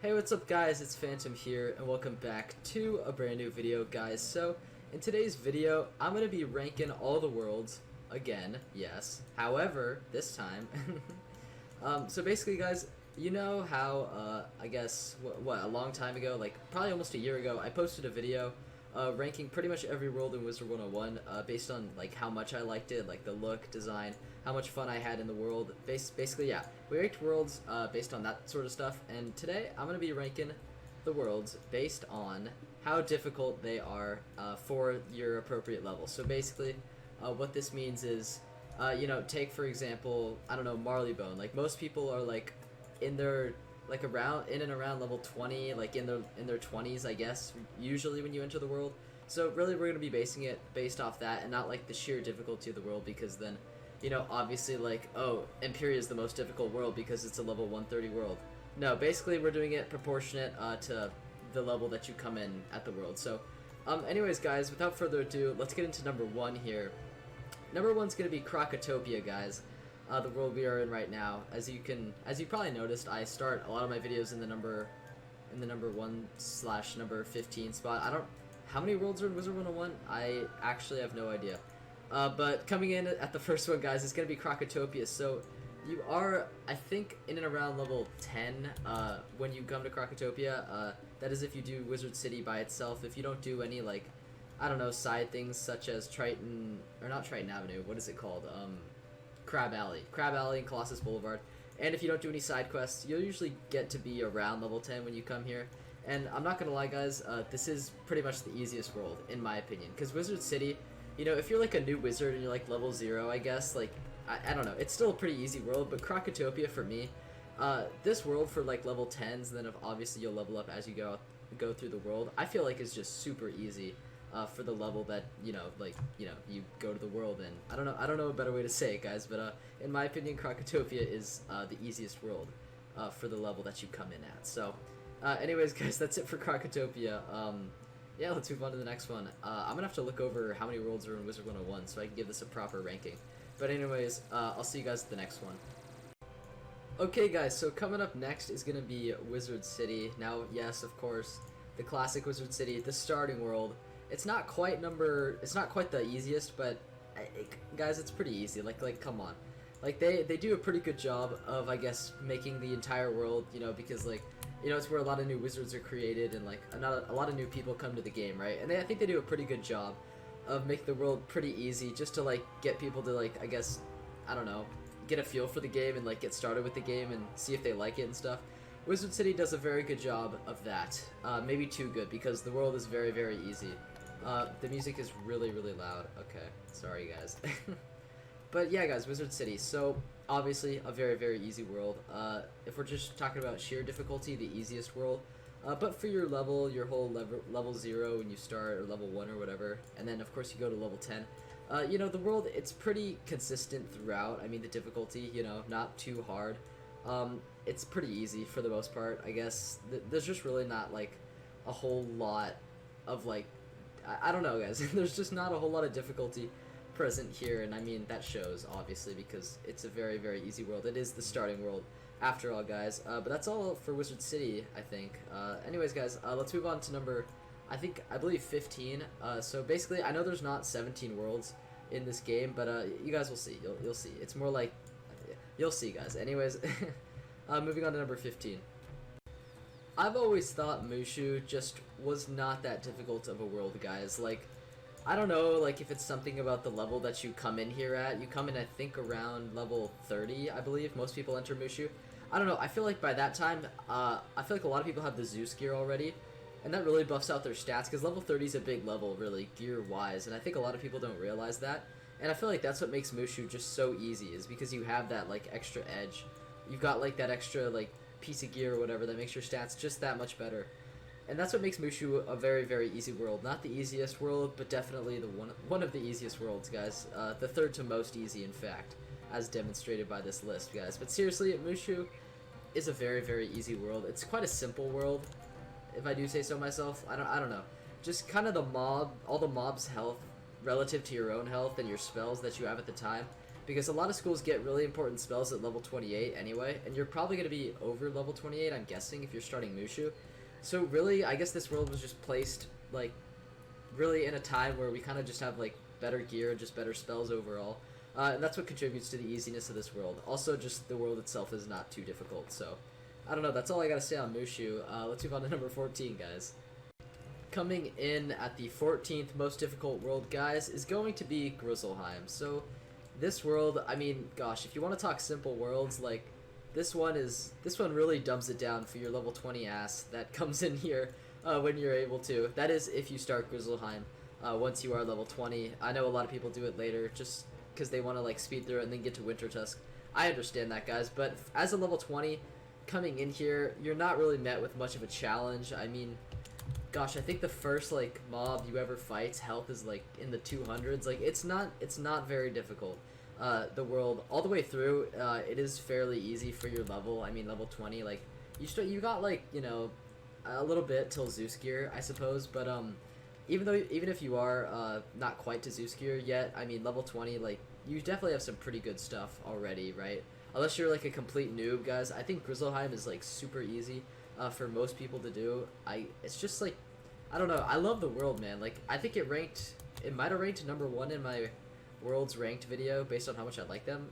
Hey, what's up guys, it's Phantom here, and welcome back to a brand new video, guys. So, in today's video, I'm going to be ranking all the worlds, again, yes. However, this time, so basically guys, you know how, I guess, a long time ago, like, probably almost a year ago, I posted a video ranking pretty much every world in Wizard101 based on like how much I liked it, like the look, design, how much fun I had in the world. Basically, yeah, we ranked worlds based on that sort of stuff. And today I'm gonna be ranking the worlds based on how difficult they are for your appropriate level. So basically, what this means is, you know, take for example, I don't know, Marley Bone. Like most people are like in their in and around level 20, like in their 20s, I guess, usually when you enter the world. So really we're going to be basing it based off that and not like the sheer difficulty of the world, because then, you know, obviously like, oh, Imperia is the most difficult world because it's a level 130 world. No, basically we're doing it proportionate to the level that you come in at the world. So anyways guys, without further ado, let's get into number 1 here. Number 1's going to be Krakatopia, guys. The world we are in right now. As you probably noticed, I start a lot of my videos in the number 1/number 15 spot. How many worlds are in Wizard101? I actually have no idea. But coming in at the first one, guys, is going to be Krakatopia. So you are, I think, in and around level 10 when you come to Krakatopia. That is if you do Wizard City by itself. If you don't do any, like, I don't know, side things such as Triton, or not Triton Avenue, what is it called? Crab Alley and Colossus Boulevard. And if you don't do any side quests, you'll usually get to be around level 10 when you come here. And I'm not gonna lie, guys, this is pretty much the easiest world, in my opinion. Because Wizard City, you know, if you're like a new wizard and you're like level 0, I guess, like, I don't know, it's still a pretty easy world. But Krakatopia, for me, this world for like level 10s, and then obviously you'll level up as you go through the world, I feel like is just super easy. For the level that, you know, like, you know, you go to the world in. I don't know a better way to say it, guys, but in my opinion, Krakatopia is the easiest world for the level that you come in at. So, anyways, guys, that's it for Krakatopia. Yeah, let's move on to the next one. I'm gonna have to look over how many worlds are in Wizard101 so I can give this a proper ranking. But anyways, I'll see you guys at the next one. Okay, guys, so coming up next is gonna be Wizard City. Now, yes, of course, the classic Wizard City, the starting world. It's not quite the easiest, but guys, it's pretty easy. Like come on, like they do a pretty good job of, I guess, making the entire world, you know, because, like, you know, it's where a lot of new wizards are created and like a lot of new people come to the game, right? And I think they do a pretty good job of making the world pretty easy, just to like get people to, like, I guess, I don't know, get a feel for the game and like get started with the game and see if they like it and stuff. Wizard City does a very good job of that, maybe too good, because the world is very, very easy. The music is really, really loud. Okay, sorry guys. But yeah, guys, Wizard City. So obviously a very, very easy world. If we're just talking about sheer difficulty, the easiest world. But for your level, your whole level 0 when you start, or level 1 or whatever, and then of course you go to level 10. You know, the world, it's pretty consistent throughout. I mean, the difficulty, you know, not too hard. It's pretty easy for the most part, I guess. There's just really not like a whole lot of, like, I don't know, guys. There's just not a whole lot of difficulty present here, and I mean, that shows, obviously, because it's a very, very easy world. It is the starting world, after all, guys. But that's all for Wizard City, I think. Anyways, guys, let's move on to number, I believe 15. So basically, I know there's not 17 worlds in this game, but you guys will see. You'll see. It's more like, you'll see, guys. Anyways, moving on to number 15. I've always thought Mushu just was not that difficult of a world, guys. Like, I don't know, like, if it's something about the level that you come in here at. You come in, I think, around level 30, I believe. Most people enter Mushu. I don't know, I feel like by that time, I feel like a lot of people have the Zeus gear already, and that really buffs out their stats, because level 30 is a big level, really, gear-wise, and I think a lot of people don't realize that. And I feel like that's what makes Mushu just so easy, is because you have that, like, extra edge. You've got, like, that extra, like, piece of gear or whatever that makes your stats just that much better. And that's what makes Mushu a very, very easy world. Not the easiest world, but definitely the one of the easiest worlds, guys. The third to most easy, in fact, as demonstrated by this list, guys. But seriously, Mushu is a very, very easy world. It's quite a simple world, if I do say so myself. I don't know. Just kind of all the mobs' health relative to your own health and your spells that you have at the time. because a lot of schools get really important spells at level 28 anyway, and you're probably going to be over level 28, I'm guessing, if you're starting Mushu. So really, I guess this world was just placed, like, really in a time where we kind of just have, like, better gear and just better spells overall. And that's what contributes to the easiness of this world. Also, just the world itself is not too difficult, so... I don't know, that's all I gotta say on Mushu. Let's move on to number 14, guys. Coming in at the 14th most difficult world, guys, is going to be Grizzleheim. So, this world, I mean, gosh, if you want to talk simple worlds, like, this one really dumbs it down for your level 20 ass that comes in here when you're able to. That is if you start Grizzleheim once you are level 20. I know a lot of people do it later just because they want to, like, speed through it and then get to Winter Tusk. I understand that, guys, but as a level 20, coming in here, you're not really met with much of a challenge. I mean, gosh, I think the first, like, mob you ever fight's health is, like, in the 200s. Like, it's not very difficult. The world, all the way through, it is fairly easy for your level. I mean, level 20, like, you got, like, you know, a little bit till Zeus gear, I suppose, but, even if you are, not quite to Zeus gear yet, I mean, level 20, like, you definitely have some pretty good stuff already, right? Unless you're, like, a complete noob, guys. I think Grizzleheim is, like, super easy for most people to do. It's just, like, I don't know. I love the world, man. Like, I think it might have ranked number 1 in my world's ranked video based on how much I like them.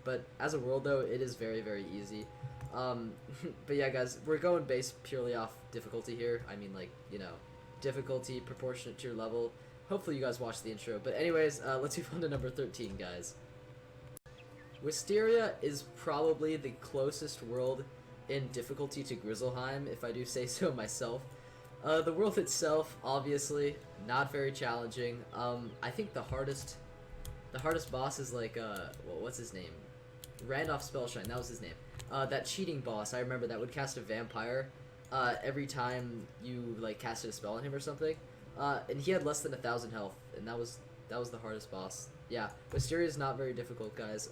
But as a world, though, it is very, very easy. But yeah, guys, we're going based purely off difficulty here. I mean, like, you know, difficulty proportionate to your level. Hopefully you guys watched the intro. But anyways, let's move on to number 13, guys. Wisteria is probably the closest world in difficulty to Grizzleheim, if I do say so myself. The world itself, obviously, not very challenging. I think the hardest boss is, like, well, what's his name? Randolph Spellshine, that was his name. That cheating boss, I remember, that would cast a vampire every time you, like, casted a spell on him or something. And he had less than 1,000 health, and that was the hardest boss. Yeah, Wisteria is not very difficult, guys.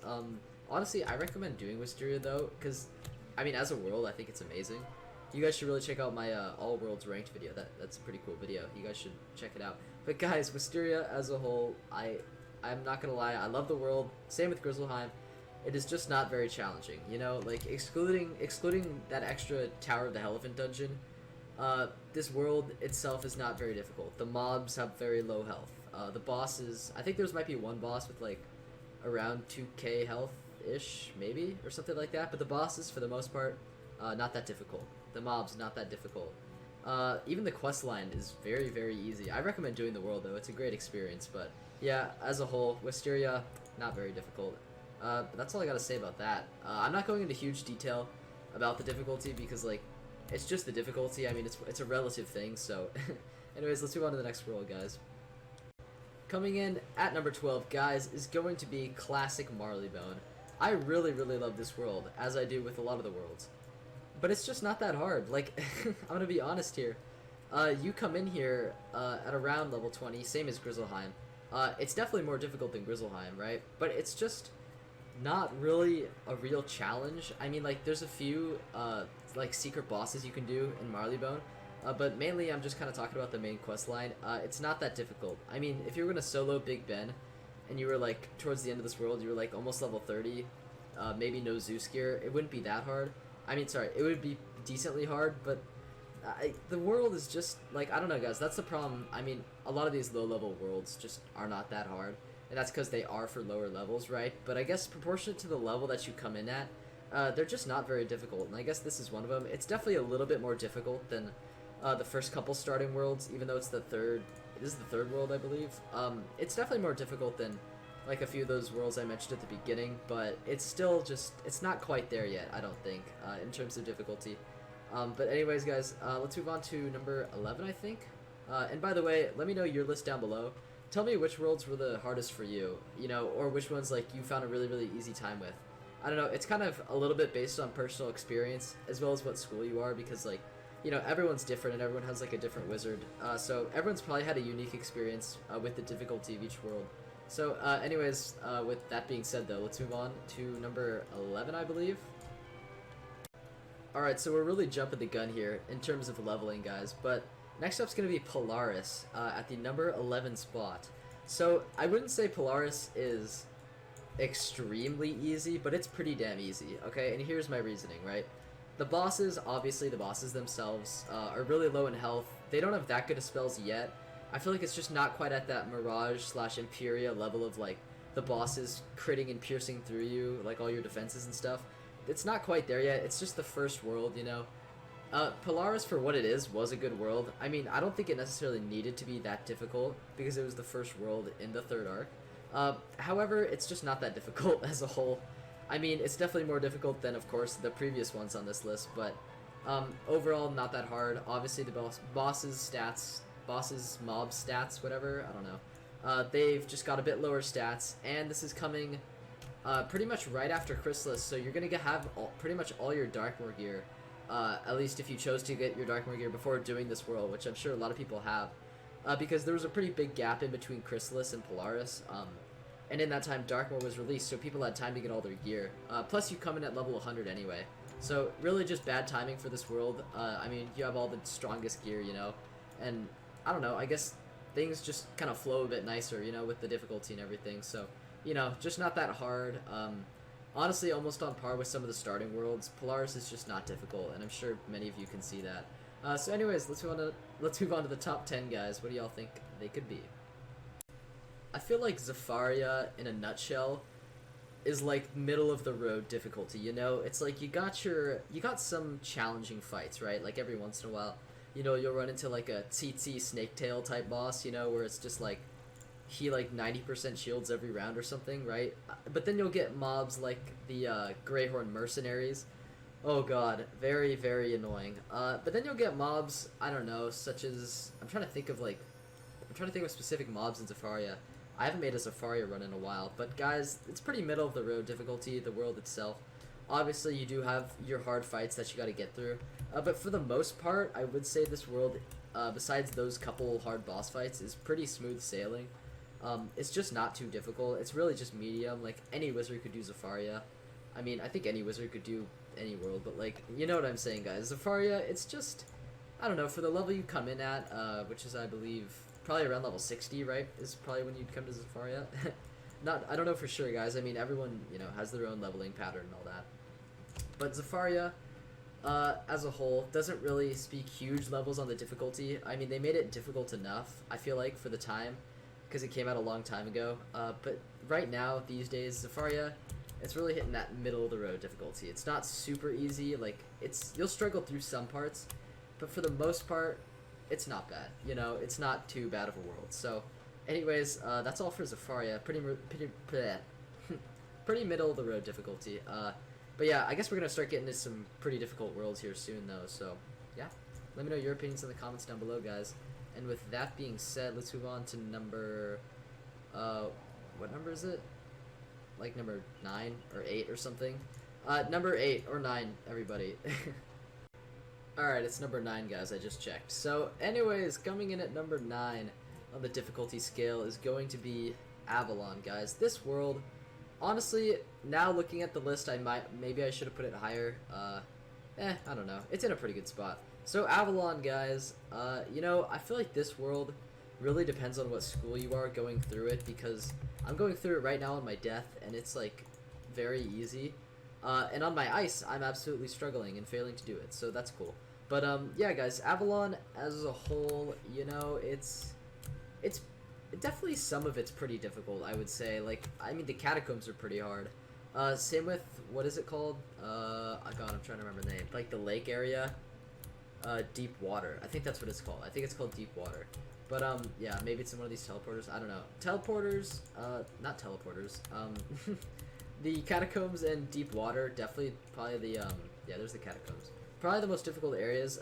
Honestly, I recommend doing Wisteria, though, because, I mean, as a world, I think it's amazing. You guys should really check out my All Worlds Ranked video. That's a pretty cool video. You guys should check it out. But, guys, Wisteria as a whole, I'm not gonna lie, I love the world. Same with Grizzleheim. It is just not very challenging, you know? Like, excluding that extra Tower of the Elephant dungeon, this world itself is not very difficult. The mobs have very low health. The bosses, I think there might be one boss with, like, around 2k health-ish, maybe, or something like that. But the bosses, for the most part, not that difficult. The mobs, not that difficult. Even the quest line is very, very easy. I recommend doing the world, though. It's a great experience. But, yeah, as a whole, Wisteria, not very difficult. But that's all I gotta say about that. I'm not going into huge detail about the difficulty because, like, it's just the difficulty. I mean, it's a relative thing, so... Anyways, let's move on to the next world, guys. Coming in at number 12, guys, is going to be classic Marley Bone. I really, really love this world, as I do with a lot of the worlds. But it's just not that hard. Like, I'm gonna be honest here. You come in here at around level 20, same as Grizzleheim. It's definitely more difficult than Grizzleheim, right? But it's just not really a real challenge. I mean, like, there's a few, like, secret bosses you can do in Marley Bone. But mainly, I'm just kind of talking about the main quest line. It's not that difficult. I mean, if you were going to solo Big Ben, and you were, like, towards the end of this world, you were, like, almost level 30, maybe no Zeus gear, it wouldn't be that hard. I mean, sorry, it would be decently hard, but the world is just, like, I don't know, guys, that's the problem. I mean, a lot of these low-level worlds just are not that hard, and that's because they are for lower levels, right? But I guess proportionate to the level that you come in at, they're just not very difficult, and I guess this is one of them. It's definitely a little bit more difficult than the first couple starting worlds, even though it's the third. This is the third world, I believe. It's definitely more difficult than, like, a few of those worlds I mentioned at the beginning, but it's still just, it's not quite there yet, I don't think, in terms of difficulty. But anyways, guys, let's move on to number 11, I think. And by the way, let me know your list down below. Tell me which worlds were the hardest for you, you know, or which ones, like, you found a really, really easy time with. I don't know, it's kind of a little bit based on personal experience, as well as what school you are, because, like, you know, everyone's different and everyone has, like, a different wizard. So everyone's probably had a unique experience with the difficulty of each world. So anyways, with that being said, though, let's move on to number 11, I believe. Alright, so we're really jumping the gun here in terms of leveling, guys. But next up's going to be Polaris at the number 11 spot. So I wouldn't say Polaris is extremely easy, but it's pretty damn easy, okay? And here's my reasoning, right? The bosses, obviously the bosses themselves, are really low in health. They don't have that good of spells yet. I feel like it's just not quite at that Mirage / Imperia level of, like, the bosses critting and piercing through you, like all your defenses and stuff. It's not quite there yet. It's just the first world, you know? Polaris, for what it is, was a good world. I mean, I don't think it necessarily needed to be that difficult, because it was the first world in the third arc. However, it's just not that difficult as a whole. I mean, it's definitely more difficult than, of course, the previous ones on this list, but overall, not that hard. Obviously, the bosses' mob stats, whatever, I don't know. They've just got a bit lower stats, and this is coming pretty much right after Chrysalis, so you're going to have pretty much all your Darkmoor gear. At least if you chose to get your Darkmoor gear before doing this world, which I'm sure a lot of people have. Because there was a pretty big gap in between Chrysalis and Polaris, and in that time Darkmoor was released, so people had time to get all their gear. Plus you come in at level 100 anyway. So really just bad timing for this world. I mean, you have all the strongest gear, you know, and I don't know, I guess things just kind of flow a bit nicer, you know, with the difficulty and everything, so, you know, just not that hard. Honestly, almost on par with some of the starting worlds. Polaris is just not difficult, and I'm sure many of you can see that. So anyways, let's move on to the top 10, guys. What do y'all think they could be? I feel like Zafaria, in a nutshell, is like middle of the road difficulty, you know? It's like you got some challenging fights, right? Like every once in a while, you know, you'll run into like a tsetse snaketail type boss, you know, where it's just like he like 90% shields every round or something, right? But then you'll get mobs like the Greyhorn mercenaries. Oh god, very, very annoying. But then you'll get mobs, I don't know, such as, I'm trying to think of specific mobs in Zafaria. I haven't made a Zafaria run in a while, but guys, it's pretty middle of the road difficulty, the world itself. Obviously, you do have your hard fights that you gotta get through, but for the most part, I would say this world, besides those couple hard boss fights, is pretty smooth sailing. It's just not too difficult. It's really just medium. Like, any wizard could do Zafaria. I mean, I think any wizard could do any world, but, like, you know what I'm saying, guys. Zafaria, it's just, I don't know, for the level you come in at, which is, I believe, probably around level 60, right, is probably when you'd come to Zafaria. I don't know for sure, guys. I mean, everyone, you know, has their own leveling pattern and all that. But Zafaria, as a whole, doesn't really speak huge levels on the difficulty. I mean, they made it difficult enough, I feel like, for the time, because it came out a long time ago. But right now, these days, Zafaria, it's really hitting that middle of the road difficulty. It's not super easy. Like, you'll struggle through some parts, but for the most part, it's not bad. You know, it's not too bad of a world. So, anyways, that's all for Zafaria. Pretty middle of the road difficulty. But yeah, I guess we're gonna start getting into some pretty difficult worlds here soon, though. So, yeah, let me know your opinions in the comments down below, guys. And with that being said, let's move on to number, what number is it? Like number 9 or 8 or something? Number 8 or 9, everybody. Alright, it's number 9, guys, I just checked. So, anyways, coming in at number 9 on the difficulty scale is going to be Avalon, guys. This world, honestly, now looking at the list, maybe I should have put it higher. I don't know. It's in a pretty good spot. So Avalon, guys, you know, I feel like this world really depends on what school you are going through it, because I'm going through it right now on my death, and it's, like, very easy. And on my ice, I'm absolutely struggling and failing to do it, so that's cool. But, yeah, guys, Avalon as a whole, you know, it's definitely some of it's pretty difficult, I would say. Like, I mean, the catacombs are pretty hard. Same with, what is it called? Oh god, I'm trying to remember the name. Like, the lake area. Deep water. I think that's what it's called. I think it's called Deep Water. But, yeah, maybe it's in one of these teleporters. I don't know. Teleporters, not teleporters. The catacombs and Deep Water, definitely probably the, yeah, there's the catacombs. Probably the most difficult areas.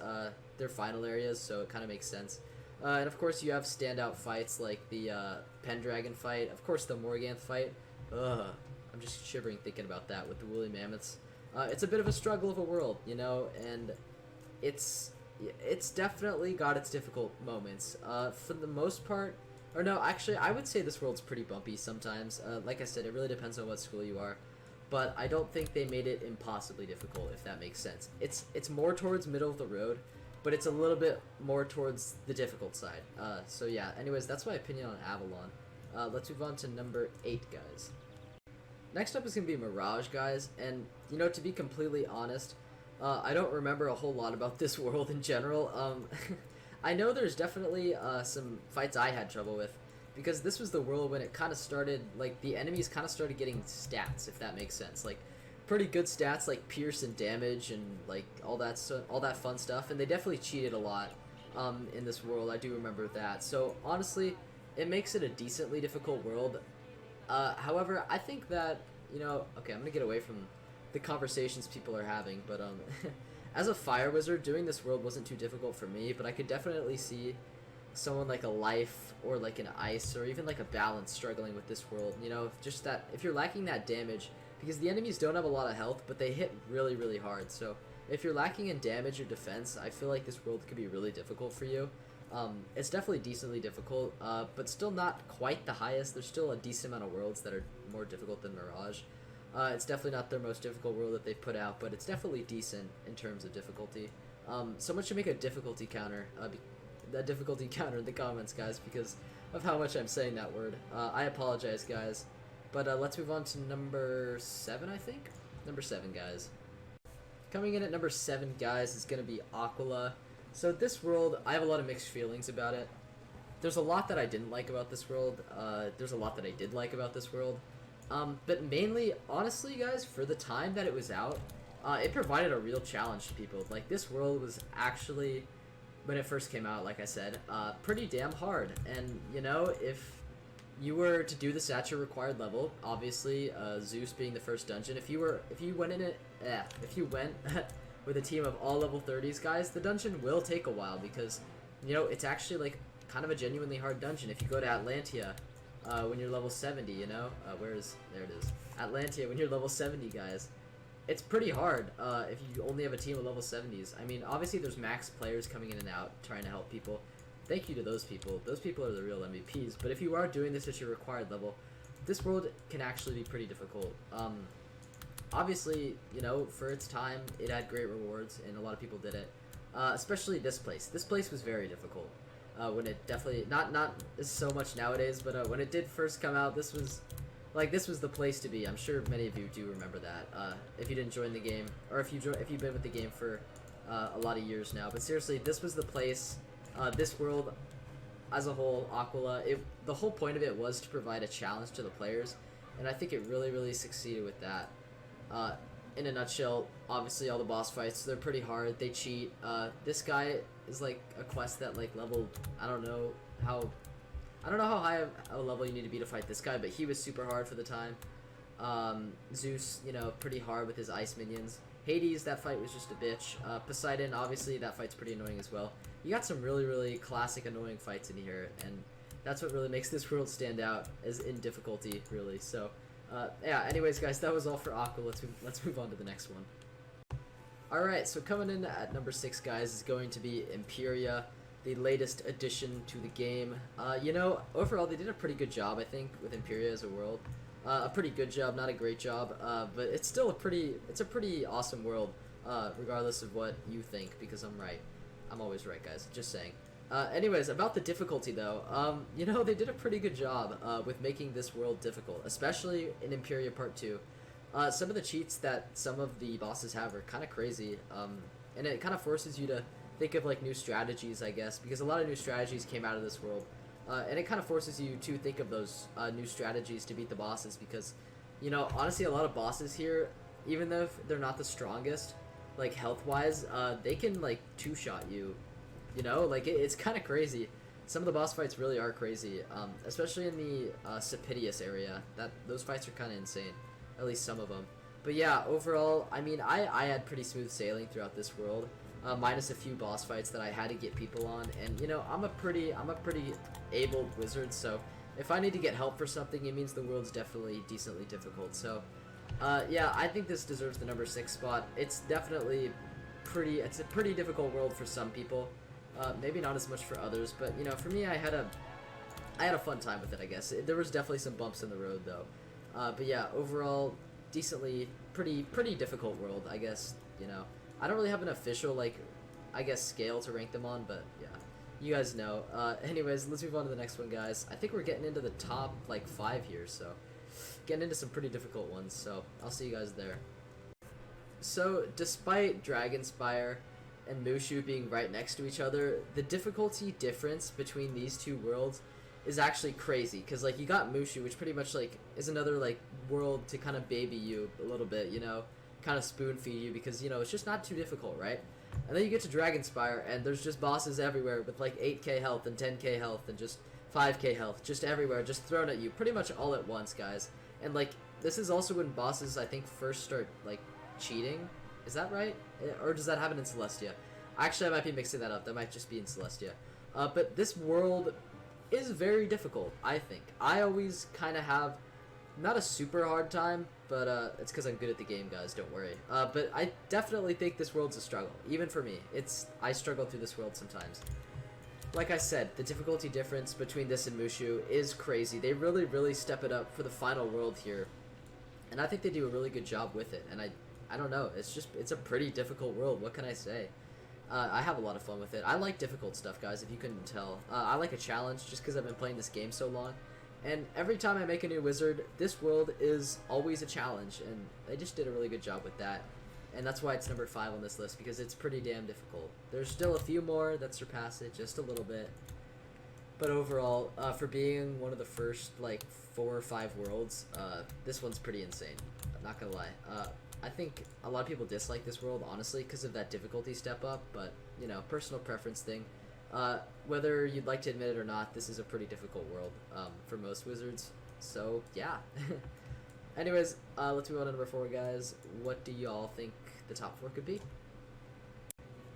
They're final areas, so it kind of makes sense. And of course you have standout fights like the, Pendragon fight. Of course the Morganth fight. Ugh. I'm just shivering thinking about that with the woolly mammoths. It's a bit of a struggle of a world, you know, and it's definitely got its difficult moments. For the most part, or no, actually, I would say this world's pretty bumpy sometimes. Like I said, it really depends on what school you are, but I don't think they made it impossibly difficult, if that makes sense. It's more towards middle of the road, but it's a little bit more towards the difficult side. So yeah, anyways, that's my opinion on Avalon. Let's move on to number 8, guys. next up is going to be Mirage, guys, and, you know, to be completely honest, I don't remember a whole lot about this world in general. I know there's definitely some fights I had trouble with, because this was the world when it kind of started, like, the enemies kind of started getting stats, if that makes sense. Like, pretty good stats, like pierce and damage and, like, all that fun stuff, and they definitely cheated a lot in this world. I do remember that. So, honestly, it makes it a decently difficult world. However, I think that, you know, okay, I'm gonna get away from the conversations people are having, but, as a fire wizard, doing this world wasn't too difficult for me, but I could definitely see someone like a life, or like an ice, or even like a balance struggling with this world, you know, just that, if you're lacking that damage, because the enemies don't have a lot of health, but they hit really, really hard, so if you're lacking in damage or defense, I feel like this world could be really difficult for you. It's definitely decently difficult, but still not quite the highest. There's still a decent amount of worlds that are more difficult than Mirage. It's definitely not their most difficult world that they've put out, but it's definitely decent in terms of difficulty. Someone should make a difficulty counter in the comments, guys, because of how much I'm saying that word. I apologize, guys. But let's move on to number 7, I think? Number 7, guys. Coming in at number 7, guys, is going to be Aquila. So this world, I have a lot of mixed feelings about it. There's a lot that I didn't like about this world. There's a lot that I did like about this world. But mainly, honestly, guys, for the time that it was out, it provided a real challenge to people. Like, this world was actually, when it first came out, like I said, pretty damn hard. And, you know, if you were to do this at your required level, obviously, Zeus being the first dungeon, if you went with a team of all level 30s, guys, the dungeon will take a while, because, you know, it's actually, like, kind of a genuinely hard dungeon. If you go to Atlantia, when you're level 70, you know, there it is, Atlantia, when you're level 70, guys, it's pretty hard, if you only have a team of level 70s. I mean, obviously, there's max players coming in and out, trying to help people. Thank you to those people. Those people are the real MVPs, but if you are doing this at your required level, this world can actually be pretty difficult. Obviously, you know, for its time, it had great rewards, and a lot of people did it. Especially this place. This place was very difficult. When it definitely, not so much nowadays, but when it did first come out, this was the place to be. I'm sure many of you do remember that. If you didn't join the game, or if you've been with the game for a lot of years now. But seriously, this was the place. This world, as a whole, Aquila, the whole point of it was to provide a challenge to the players, and I think it really, really succeeded with that. In a nutshell, obviously all the boss fights, they're pretty hard, they cheat. This guy is like a quest that, like, level, I don't know how high a level you need to be to fight this guy, but he was super hard for the time. Zeus, you know, pretty hard with his ice minions. Hades, that fight was just a bitch. Poseidon, obviously, that fight's pretty annoying as well. You got some really, really classic annoying fights in here, and that's what really makes this world stand out, is in difficulty, really. So, yeah, anyways, guys, that was all for Aqua. Let's move on to the next one. Alright, so coming in at number 6, guys, is going to be Imperia, the latest addition to the game. You know, overall, they did a pretty good job, I think, with Imperia as a world. A pretty good job, not a great job, but it's still a pretty awesome world, regardless of what you think, because I'm right. I'm always right, guys, just saying. Anyways, about the difficulty, though, you know, they did a pretty good job with making this world difficult, especially in Imperia Part 2. Some of the cheats that some of the bosses have are kind of crazy, and it kind of forces you to think of, like, new strategies, I guess, because a lot of new strategies came out of this world. And it kind of forces you to think of those new strategies to beat the bosses, because, you know, honestly, a lot of bosses here, even though they're not the strongest, like, health-wise, they can, like, two-shot you, you know? Like, it's kind of crazy. Some of the boss fights really are crazy, especially in the Sapitius area. Those fights are kind of insane, at least some of them. But yeah, overall, I mean, I had pretty smooth sailing throughout this world. Minus a few boss fights that I had to get people on, and, you know, I'm a pretty able wizard, so if I need to get help for something, it means the world's definitely decently difficult. So yeah, I think this deserves the number 6 spot. It's definitely it's a pretty difficult world for some people, maybe not as much for others, but, you know, for me, I had a fun time with it, I guess. There was definitely some bumps in the road, though, but yeah, overall, decently pretty difficult world, I guess. You know, I don't really have an official, like, I guess, scale to rank them on, but yeah, you guys know. Anyways, let's move on to the next one, guys. I think we're getting into the top, like, 5 here, so getting into some pretty difficult ones, so I'll see you guys there. So, despite Dragonspire and Mushu being right next to each other, the difficulty difference between these two worlds is actually crazy, because, like, you got Mushu, which pretty much, like, is another, like, world to kind of baby you a little bit, you know, kind of spoon-feed you, because, you know, it's just not too difficult, right? And then you get to Dragonspire, and there's just bosses everywhere with, like, 8k health and 10k health and just 5k health, just everywhere, just thrown at you, pretty much all at once, guys. And, like, this is also when bosses, I think, first start, like, cheating. Is that right? Or does that happen in Celestia? Actually, I might be mixing that up. That might just be in Celestia. But this world is very difficult, I think. I always kind of have not a super hard time, but it's because I'm good at the game, guys, don't worry. But I definitely think this world's a struggle, even for me. I struggle through this world sometimes. Like I said, the difficulty difference between this and Mushu is crazy. They really, really step it up for the final world here. And I think they do a really good job with it. And I don't know, it's a pretty difficult world, what can I say? I have a lot of fun with it. I like difficult stuff, guys, if you couldn't tell. I like a challenge just because I've been playing this game so long. And every time I make a new wizard, this world is always a challenge, and they just did a really good job with that. And that's why it's number 5 on this list, because it's pretty damn difficult. There's still a few more that surpass it just a little bit. But overall, for being one of the first, like, 4 or 5 worlds, this one's pretty insane. I'm not gonna lie. I think a lot of people dislike this world, honestly, because of that difficulty step up, but, you know, personal preference thing. Whether you'd like to admit it or not, this is a pretty difficult world for most wizards, so yeah. Anyways, let's move on to number 4, guys. What do y'all think the top 4 could be?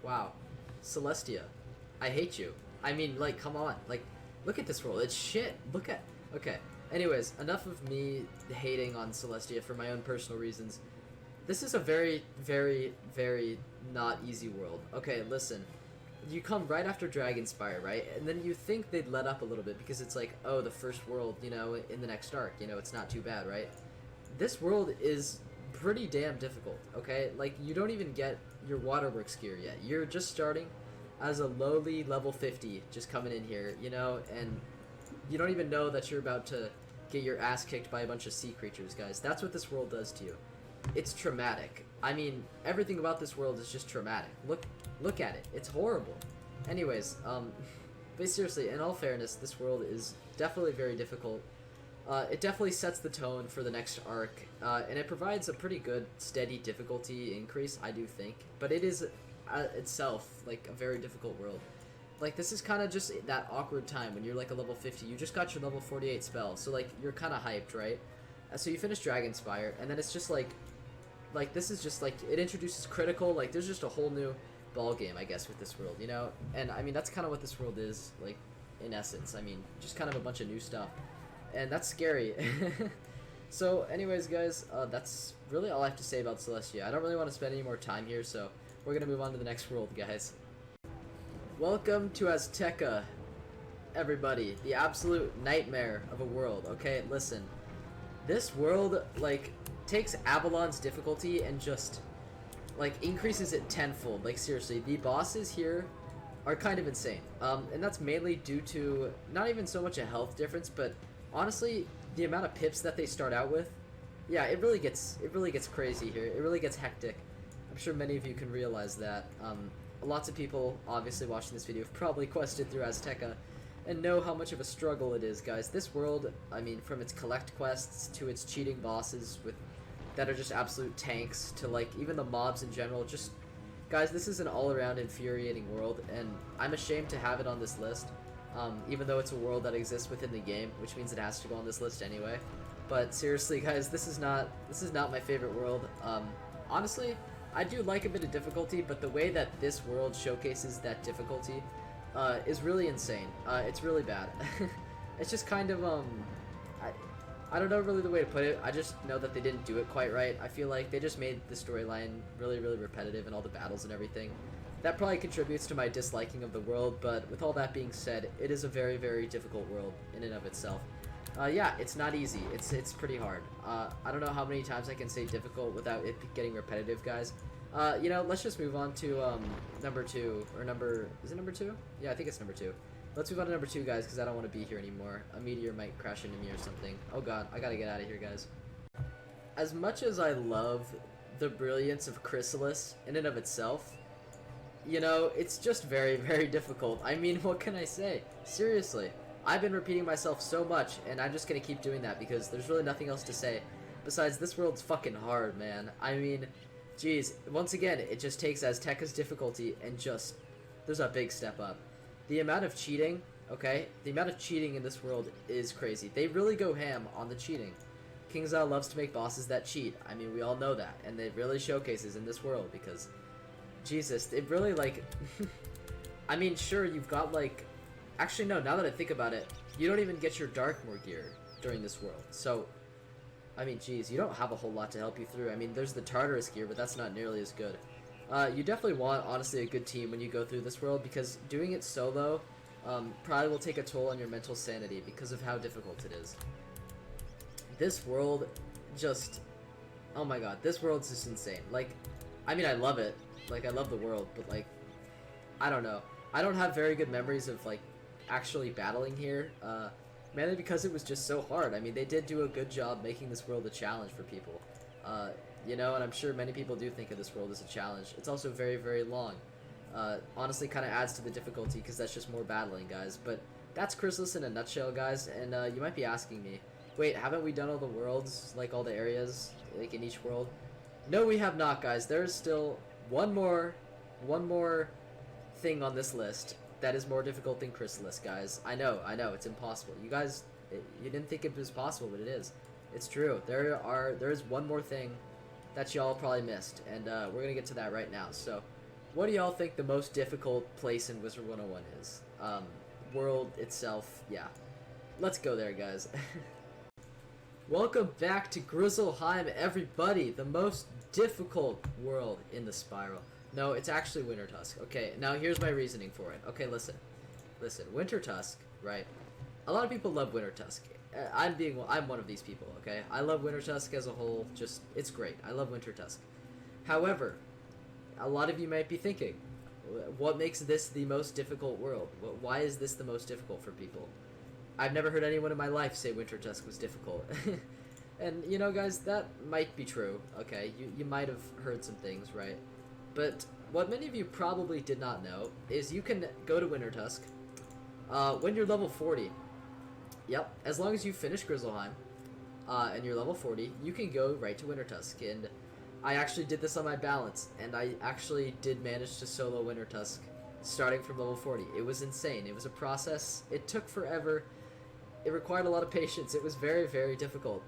Wow. Celestia. I hate you. I mean, like, come on. Like, look at this world. It's shit. Look at... Okay. Anyways, enough of me hating on Celestia for my own personal reasons. This is a very, very, very not easy world. Okay, listen. You come right after Dragonspire, right? And then you think they'd let up a little bit because it's like, oh, the first world, you know, in the next arc, you know, it's not too bad, right? This world is pretty damn difficult, okay? Like, you don't even get your waterworks gear yet. You're just starting as a lowly level 50, just coming in here, you know, and you don't even know that you're about to get your ass kicked by a bunch of sea creatures, guys. That's what this world does to you. It's traumatic. I mean, everything about this world is just traumatic. Look at it. It's horrible. Anyways, but seriously, in all fairness, this world is definitely very difficult. It definitely sets the tone for the next arc, and it provides a pretty good, steady difficulty increase, I do think. But it is itself, like, a very difficult world. Like, this is kind of just that awkward time when you're, like, a level 50. You just got your level 48 spell, so, like, you're kind of hyped, right? So you finish Dragonspire, and then it's just, like, this is just, like, it introduces critical, like, there's just a whole new ball game, I guess, with this world, you know? And, I mean, that's kind of what this world is, like, in essence. I mean, just kind of a bunch of new stuff. And that's scary. So, anyways, guys, that's really all I have to say about Celestia. I don't really want to spend any more time here, so we're going to move on to the next world, guys. Welcome to Teka, everybody. The absolute nightmare of a world, okay? Listen, this world, like, takes Avalon's difficulty and just, like, increases it tenfold. Like, seriously, the bosses here are kind of insane. And that's mainly due to not even so much a health difference, but honestly, the amount of pips that they start out with, yeah, it really gets crazy here. It really gets hectic. I'm sure many of you can realize that. Lots of people, obviously, watching this video have probably quested through Teka and know how much of a struggle it is, guys. This world, I mean, from its collect quests to its cheating bosses that are just absolute tanks to, like, even the mobs in general, just, guys, this is an all-around infuriating world, and I'm ashamed to have it on this list, even though it's a world that exists within the game, which means it has to go on this list anyway. But seriously, guys, this is not my favorite world. Honestly, I do like a bit of difficulty, but the way that this world showcases that difficulty is really insane. It's really bad. It's just kind of, I don't know really the way to put it. I just know that they didn't do it quite right. I feel like they just made the storyline really, really repetitive and all the battles and everything. That probably contributes to my disliking of the world, but with all that being said, it is a very, very difficult world in and of itself. Yeah, it's not easy. It's pretty hard. I don't know how many times I can say difficult without it getting repetitive, guys. You know, let's just move on to number 2, or is it number 2? Yeah, I think it's number 2. Let's move on to number 2, guys, because I don't want to be here anymore. A meteor might crash into me or something. Oh god, I gotta get out of here, guys. As much as I love the brilliance of Chrysalis in and of itself, you know, it's just very, very difficult. I mean, what can I say? Seriously. I've been repeating myself so much, and I'm just gonna keep doing that because there's really nothing else to say. Besides, this world's fucking hard, man. I mean, geez, once again, it just takes as Teka's difficulty and just, there's a big step up. The amount of cheating, okay? The amount of cheating in this world is crazy. They really go ham on the cheating. KingsIsle loves to make bosses that cheat. I mean, we all know that, and it really showcases in this world because, Jesus, it really, like, I mean, sure, you've got, like, actually, no, now that I think about it, you don't even get your Darkmoor gear during this world, so, I mean, geez, you don't have a whole lot to help you through. I mean, there's the Tartarus gear, but that's not nearly as good. You definitely want, honestly, a good team when you go through this world, because doing it solo probably will take a toll on your mental sanity because of how difficult it is. This world just, oh my god, this world's just insane. Like, I mean, I love it. Like, I love the world, but, like, I don't know. I don't have very good memories of, like, actually battling here, mainly because it was just so hard. I mean, they did do a good job making this world a challenge for people. You know, and I'm sure many people do think of this world as a challenge. It's also very, very long. Honestly, kind of adds to the difficulty because that's just more battling, guys. But that's Chrysalis in a nutshell, guys, and you might be asking me, wait, haven't we done all the worlds, like all the areas, like in each world? No, we have not, guys. There's still one more thing on this list that is more difficult than Chrysalis, guys. I know, it's impossible. You guys, you didn't think it was possible, but it is. It's true. There is one more thing that y'all probably missed, and we're gonna get to that right now. So, what do y'all think the most difficult place in Wizard101 is? World itself, yeah. Let's go there, guys. Welcome back to Grizzleheim, everybody. The most difficult world in the Spiral. No, it's actually Winter Tusk. Okay, now here's my reasoning for it. Okay, listen. Winter Tusk, right? A lot of people love Winter Tusk. I'm one of these people, okay? I love Winter Tusk as a whole, just, it's great. I love Winter Tusk. However, a lot of you might be thinking, what makes this the most difficult world? Why is this the most difficult for people? I've never heard anyone in my life say Winter Tusk was difficult. And, you know, guys, that might be true, okay? You might have heard some things, right? But what many of you probably did not know is you can go to Winter Tusk when you're level 40. Yep, as long as you finish Grizzleheim and you're level 40, you can go right to Winter Tusk. And I actually did this on my balance, and I actually did manage to solo Winter Tusk starting from level 40. It was insane. It was a process. It took forever. It required a lot of patience. It was very, very difficult.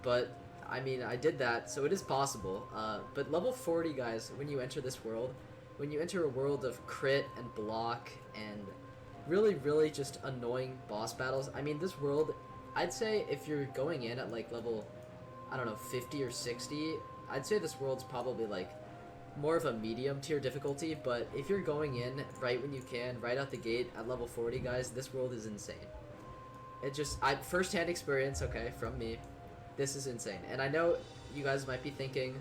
But, I mean, I did that, so it is possible. But level 40, guys, when you enter this world, when you enter a world of crit and block and really, really just annoying boss battles, I mean, this world, I'd say if you're going in at, like, level, I don't know, 50 or 60, I'd say this world's probably, like, more of a medium tier difficulty, but if you're going in right when you can, right out the gate at level 40, guys, this world is insane. It just, first-hand experience, okay, from me, this is insane. And I know you guys might be thinking,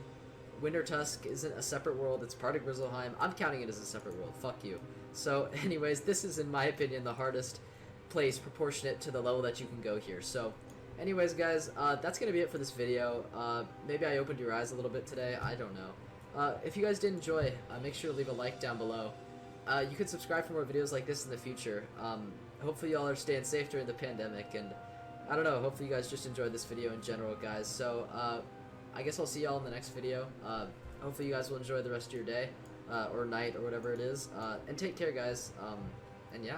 Winter Tusk isn't a separate world, it's part of Grizzleheim. I'm counting it as a separate world, fuck you. So, anyways, this is, in my opinion, the hardest place proportionate to the level that you can go here. So, anyways, guys, that's gonna be it for this video. Maybe I opened your eyes a little bit today, I don't know. If you guys did enjoy, make sure to leave a like down below. You can subscribe for more videos like this in the future. Hopefully y'all are staying safe during the pandemic, and I don't know, hopefully you guys just enjoyed this video in general, guys. So, I guess I'll see y'all in the next video. Hopefully you guys will enjoy the rest of your day, or night, or whatever it is. And take care, guys. And yeah.